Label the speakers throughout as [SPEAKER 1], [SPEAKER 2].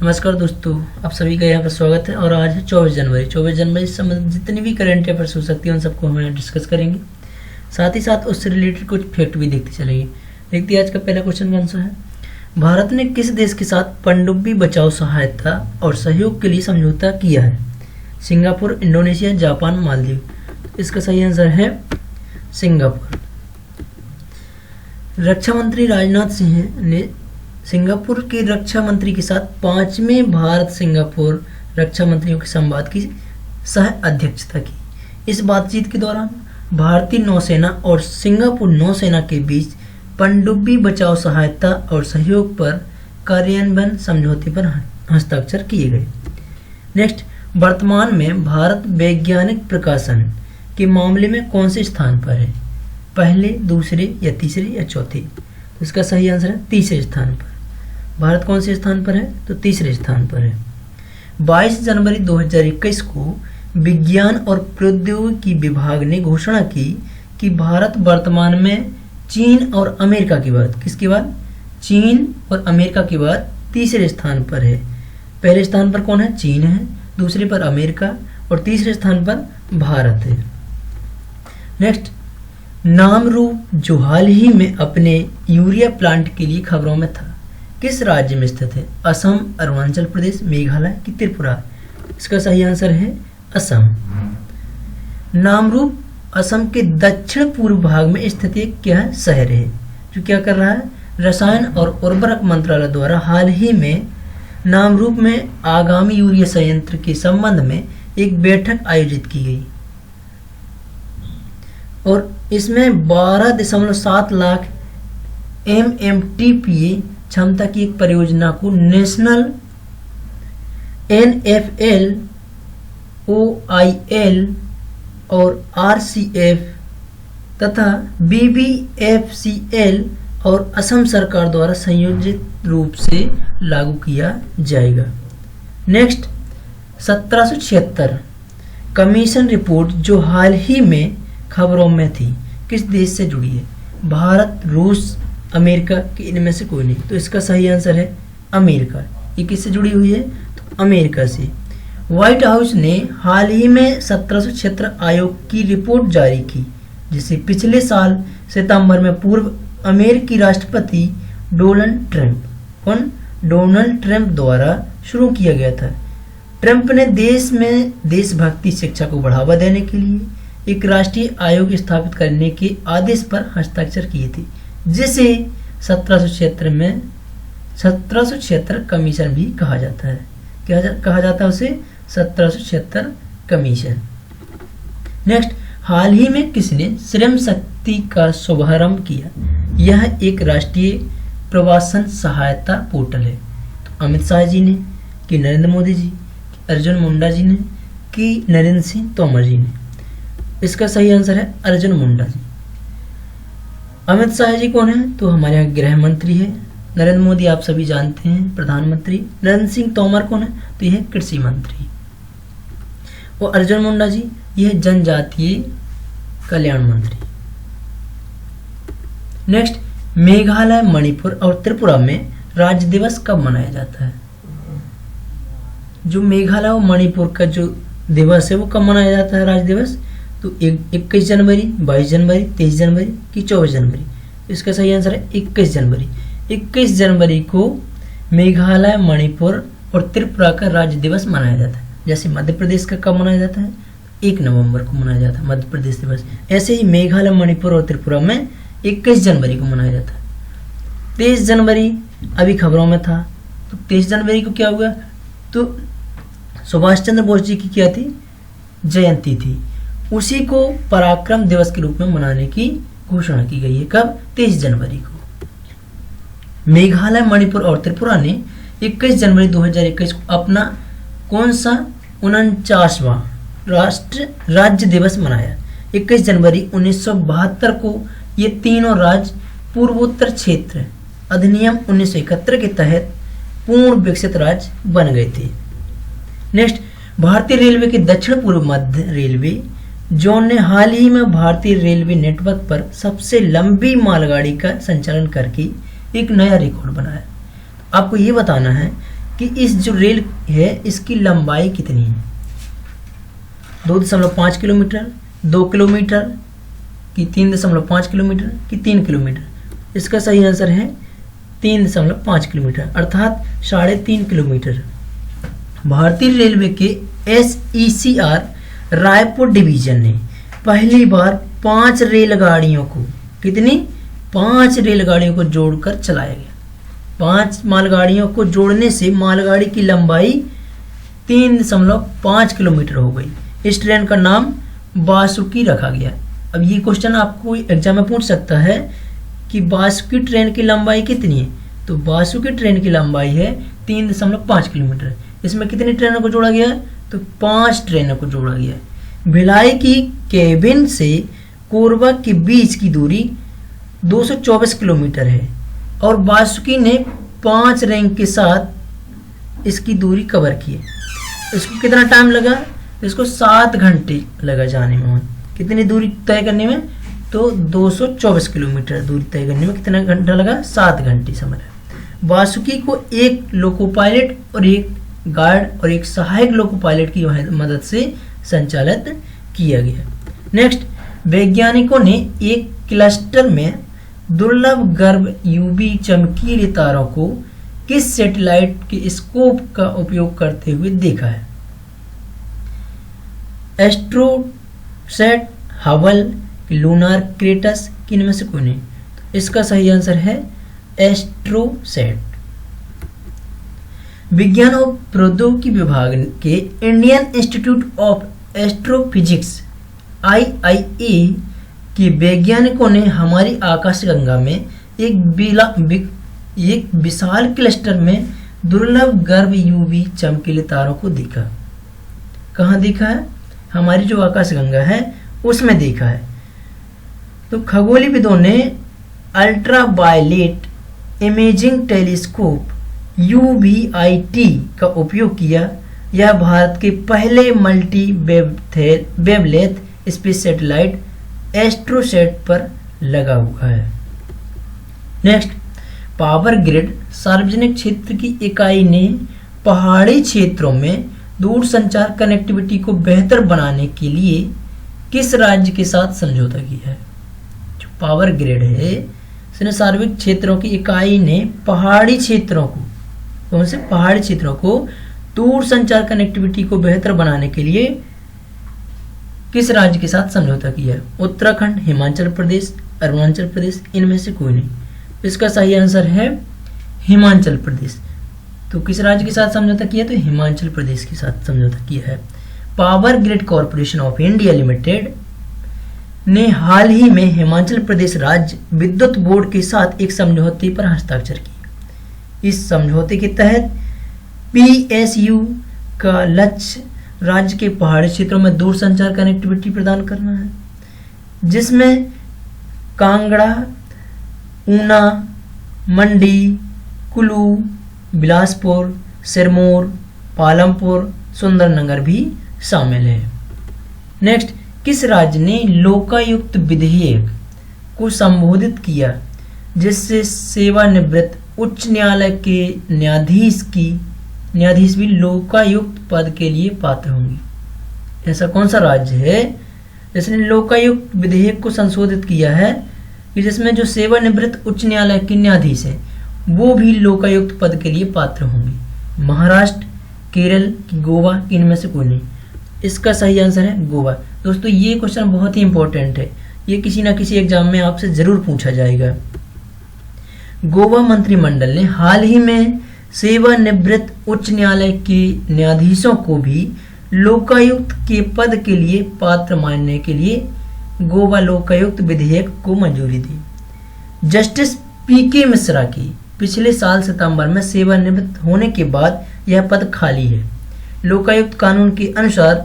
[SPEAKER 1] नमस्कार दोस्तों, आप सभी का यहाँ पर स्वागत है। और आज है 24 जनवरी। 24 जनवरी से संबंधित जितनी भी करंट अफेयर्स हो सकती है उन सबको हम यहाँ डिस्कस करेंगे। साथ ही साथ उससे रिलेटेड कुछ फैक्ट भी देखते चलेंगे। देखते आज का पहला क्वेश्चन कौन सा है। भारत ने किस देश के साथ पनडुब्बी बचाव सहायता और सहयोग के लिए समझौता किया है? Singapore, Indonesia, Japan, Maldives. इसका सही आंसर है सिंगापुर। रक्षा मंत्री राजनाथ सिंह ने सिंगापुर के रक्षा मंत्री के साथ 5वें भारत सिंगापुर रक्षा मंत्रियों के संवाद की सह अध्यक्षता की। इस बातचीत के दौरान भारतीय नौसेना और सिंगापुर नौसेना के बीच पनडुब्बी बचाव सहायता और सहयोग पर कार्यान्वयन समझौते पर हस्ताक्षर किए गए। नेक्स्ट, वर्तमान में भारत वैज्ञानिक प्रकाशन के मामले में कौन से स्थान पर है? पहले, दूसरे या तीसरे या चौथे? तो इसका सही आंसर है तीसरे स्थान पर। भारत कौन से स्थान पर है? तो तीसरे स्थान पर है। 22 जनवरी 2021 को विज्ञान और प्रौद्योगिकी विभाग ने घोषणा की कि भारत वर्तमान में चीन और अमेरिका के बाद, किसके बाद? चीन और अमेरिका के बाद तीसरे स्थान पर है। पहले स्थान पर कौन है? चीन है, दूसरे पर अमेरिका और तीसरे स्थान पर भारत है। नेक्स्ट, नामरूप जो हाल ही में अपने यूरिया प्लांट के लिए खबरों में था, किस राज्य में स्थित है? असम, अरुणाचल प्रदेश, मेघालय की त्रिपुरा? इसका सही आंसर है असम। नामरूप असम के दक्षिण पूर्व भाग में स्थित एक क्या है? शहर है जो क्या कर रहा है? रसायन और उर्वरक मंत्रालय द्वारा हाल ही में नामरूप में आगामी यूरिया संयंत्र के संबंध में एक बैठक आयोजित की गई और इसमें 12.7 लाख MMTPA क्षमता की एक परियोजना को नेशनल NFL, OIL और RCF तथा BBFCL और असम सरकार द्वारा संयोजित रूप से लागू किया जाएगा। नेक्स्ट, 1776 कमीशन रिपोर्ट जो हाल ही में खबरों में थी, किस देश से जुड़ी है? भारत, रूस, अमेरिका की इनमें से कोई नहीं। तो इसका सही आंसर है अमेरिका। ये किससे जुड़ी हुई है? तो अमेरिका से। व्हाइट हाउस ने हाल ही में 1776 आयोग की रिपोर्ट जारी की जिसे पिछले साल सितंबर में पूर्व अमेरिकी राष्ट्रपति डोनाल्ड ट्रंप द्वारा शुरू किया गया था। ट्रंप ने देश में देशभक्ति शिक्षा को बढ़ावा देने के लिए एक राष्ट्रीय आयोग स्थापित करने के आदेश पर हस्ताक्षर किए थे जिसे 1776 कमीशन भी कहा जाता है। क्या कहा जाता है उसे? 1776 कमीशन। नेक्स्ट, हाल ही में किसने श्रम शक्ति का शुभारंभ किया? यह एक राष्ट्रीय प्रवासन सहायता पोर्टल है। तो अमित शाह जी ने, कि नरेंद्र मोदी जी, कि अर्जुन मुंडा जी ने, कि नरेंद्र सिंह तोमर जी ने? इसका सही आंसर है अर्जुन मुंडा जी। अमित शाह जी कौन है? तो हमारे यहाँ गृह मंत्री है। नरेंद्र मोदी आप सभी जानते हैं, प्रधानमंत्री। नरेंद्र सिंह तोमर कौन है? तो यह कृषि मंत्री। और अर्जुन मुंडा जी यह जनजातीय कल्याण मंत्री। नेक्स्ट, मेघालय, मणिपुर और त्रिपुरा में राज्य दिवस कब मनाया जाता है? जो मेघालय और मणिपुर का जो दिवस है वो कब मनाया जाता है राज्य दिवस? तो 21 जनवरी, 22 जनवरी, 23 जनवरी की 24 जनवरी? इसका सही आंसर है 21 जनवरी। 21 जनवरी को मेघालय, मणिपुर और त्रिपुरा का राज्य दिवस मनाया जाता है। जैसे मध्य प्रदेश का कब मनाया जाता है? 1 नवंबर को मनाया जाता है मध्य प्रदेश दिवस। ऐसे ही मेघालय, मणिपुर और त्रिपुरा में 21 जनवरी को मनाया जाता है। 23 जनवरी अभी खबरों में था। तो 23 जनवरी को क्या हुआ? तो सुभाष चंद्र बोस जी की क्या थी? जयंती थी। उसी को पराक्रम दिवस के रूप में मनाने की घोषणा की गई है। कब? 23 जनवरी को। मेघालय, मणिपुर और त्रिपुरा ने 21 जनवरी 2021 को अपना कौन सा 49वां राष्ट्र राज्य दिवस मनाया? 21 जनवरी 1972 को ये तीनों राज्य पूर्वोत्तर क्षेत्र अधिनियम 1971 के तहत पूर्ण विकसित राज्य बन गए थे। नेक्स्ट, भारतीय रेलवे के दक्षिण पूर्व मध्य रेलवे जोन ने हाल ही में भारतीय रेलवे नेटवर्क पर सबसे लंबी मालगाड़ी का संचालन करके एक नया रिकॉर्ड बनाया। आपको ये बताना है कि इस जो रेल है इसकी लंबाई कितनी है, 2.5 किलोमीटर, 2 किलोमीटर कि 3.5 किलोमीटर कि 3 किलोमीटर। इसका सही आंसर है 3.5 किलोमीटर अर्थात 3.5 किलोमीटर। भारतीय रेलवे के SECR रायपुर डिवीजन ने पहली बार 5 रेलगाड़ियों को, कितनी, 5 रेलगाड़ियों को जोड़कर चलाया गया। 5 मालगाड़ियों को जोड़ने से मालगाड़ी की लंबाई 3.5 किलोमीटर हो गई। इस ट्रेन का नाम बासुकी रखा गया। अब ये क्वेश्चन आपको एग्जाम में पूछ सकता है कि बासुकी ट्रेन की लंबाई कितनी है, तो बासुकी ट्रेन की लंबाई है 3.5 किलोमीटर। इसमें कितनी ट्रेनों को जोड़ा गया है, तो 5 ट्रेनों को जोड़ा गया है। भिलाई की केबिन से कोरबा के बीच की दूरी 224 किलोमीटर है और बासुकी ने 5 रैंक के साथ इसकी दूरी कवर की है। इसको कितना टाइम लगा, इसको 7 घंटे लगा जाने में। कितनी दूरी तय करने में, तो 224 किलोमीटर दूरी तय करने में कितना घंटा लगा, 7 घंटे समय लगा। बासुकी को एक लोको पायलट और एक गार्ड और एक सहायक लोको पायलट की मदद से संचालित किया गया। नेक्स्ट, वैज्ञानिकों ने एक क्लस्टर में दुर्लभ गर्भ यूवी चमकीले तारों को किस सैटेलाइट के स्कोप का उपयोग करते हुए देखा है, एस्ट्रोसैट, हबल, लूनार क्रेटस, किन में से कोई नहीं। तो इसका सही आंसर है एस्ट्रोसैट। विज्ञान और प्रौद्योगिकी विभाग के Indian institute of astrophysics IIA के वैज्ञानिकों ने हमारी आकाशगंगा में एक विशाल क्लस्टर में दुर्लभ गर्भ यूवी चमकीले तारों को देखा। कहाँ देखा है, हमारी जो आकाशगंगा है उसमें देखा है। तो खगोलविदों ने ultra violet imaging telescope UVIT का उपयोग किया। यह भारत के पहले multi wavelength space satellite Astrosat पर लगा हुआ है। नेक्स्ट, पावर ग्रिड सार्वजनिक क्षेत्र की इकाई ने पहाड़ी क्षेत्रों में दूरसंचार कनेक्टिविटी को बेहतर बनाने के लिए किस राज्य के साथ समझौता किया है। जो पावर ग्रिड है इसने सार्वजनिक क्षेत्रों की इकाई ने पहाड़ी क्षेत्रों को, कौन से पहाड़ी क्षेत्रों को दूरसंचार कनेक्टिविटी को बेहतर बनाने के लिए किस राज्य के साथ समझौता किया है, उत्तराखंड, हिमाचल प्रदेश, अरुणाचल प्रदेश, इनमें से कोई नहीं। इसका सही आंसर है हिमाचल प्रदेश। तो किस राज्य के साथ समझौता किया, तो हिमाचल प्रदेश के साथ समझौता किया है। Power grid corporation of India limited ने हाल ही में हिमाचल प्रदेश राज्य विद्युत बोर्ड के साथ एक समझौते पर हस्ताक्षर किए। इस समझौते के तहत PSU का लक्ष्य राज्य के पहाड़ी क्षेत्रों में दूरसंचार कनेक्टिविटी प्रदान करना है, जिसमें कांगड़ा, ऊना, मंडी, कुल्लू, बिलासपुर, सिरमौर, पालमपुर, सुंदरनगर भी शामिल है। नेक्स्ट, किस राज्य ने लोकायुक्त विधेयक को संबोधित किया जिससे सेवानिवृत्त उच्च न्यायालय के न्यायाधीश भी लोकायुक्त पद के लिए पात्र होंगे। ऐसा कौन सा राज्य है जिसने लोकायुक्त विधेयक को संशोधित किया है कि जिसमें जो सेवानिवृत्त उच्च न्यायालय के न्यायाधीश हैं वो भी लोकायुक्त पद के लिए पात्र होंगे। महाराष्ट्र, केरल, गोवा, इनमें से कोई नहीं। इसका सही आंसर है गोवा। दोस्तों ये क्वेश्चन बहुत ही इंपॉर्टेंट है, ये किसी ना किसी एग्जाम में आपसे जरूर पूछा जाएगा। गोवा मंत्रिमंडल ने हाल ही में सेवानिवृत्त उच्च न्यायालय के न्यायाधीशों को भी लोकायुक्त के पद के लिए पात्र मानने के लिए गोवा लोकायुक्त विधेयक को मंजूरी दी। जस्टिस PK मिश्रा की पिछले साल सितंबर में सेवानिवृत्त होने के बाद यह पद खाली है। लोकायुक्त कानून के अनुसार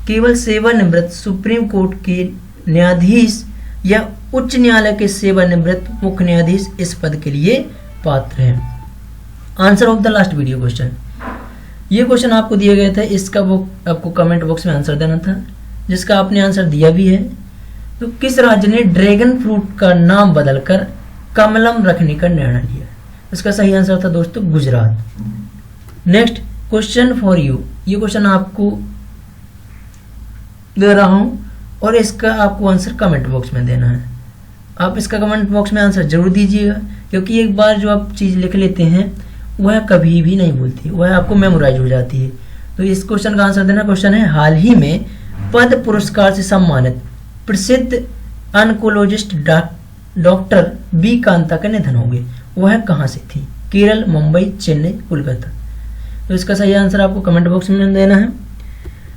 [SPEAKER 1] केवल सेवानिवृत्त सुप्रीम कोर्ट के न्यायाधीश या उच्च न्यायालय के सेवानिवृत्त मुख्य न्यायाधीश इस पद के लिए पात्र हैं। Answer of the last video question, ये क्वेश्चन आपको दिया गया था, इसका वो आपको कमेंट बॉक्स में आंसर देना था, जिसका आपने आंसर दिया भी है। तो किस राज्य ने ड्रैगन फ्रूट का नाम बदलकर कमलम रखने का निर्णय लिया? इसका सही आंसर था दोस्तों Gujarat. Next question for you, ये क्वेश्चन आपको दे रहा हूँ और इसका आपको आंसर कमेंट बॉक्स में देना है। आप इसका कमेंट बॉक्स में आंसर जरूर दीजिएगा, क्योंकि एक बार जो आप चीज़ लिख लेते हैं वह कभी भी नहीं भूलती, वह आपको मेमोराइज हो जाती है। तो इस क्वेश्चन का आंसर देना। क्वेश्चन है, हाल ही में पद्म पुरस्कार से सम्मानित प्रसिद्ध ऑन्कोलॉजिस्ट डॉक्टर बी कांता का निधन हो गए, वह कहाँ से थी? केरल, मुंबई, चेन्नई, कोलकाता। तो इसका सही आंसर आपको कमेंट बॉक्स में देना है।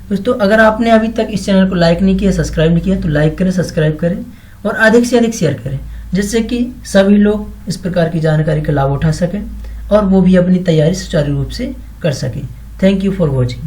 [SPEAKER 1] दोस्तों, अगर आपने अभी तक इस चैनल को लाइक नहीं किया, सब्सक्राइब नहीं किया, तो लाइक करें, सब्सक्राइब करें और अधिक से अधिक शेयर करें, जिससे कि सभी लोग इस प्रकार की जानकारी का लाभ उठा सकें और वो भी अपनी तैयारी सुचारू रूप से कर सकें। Thank you for watching.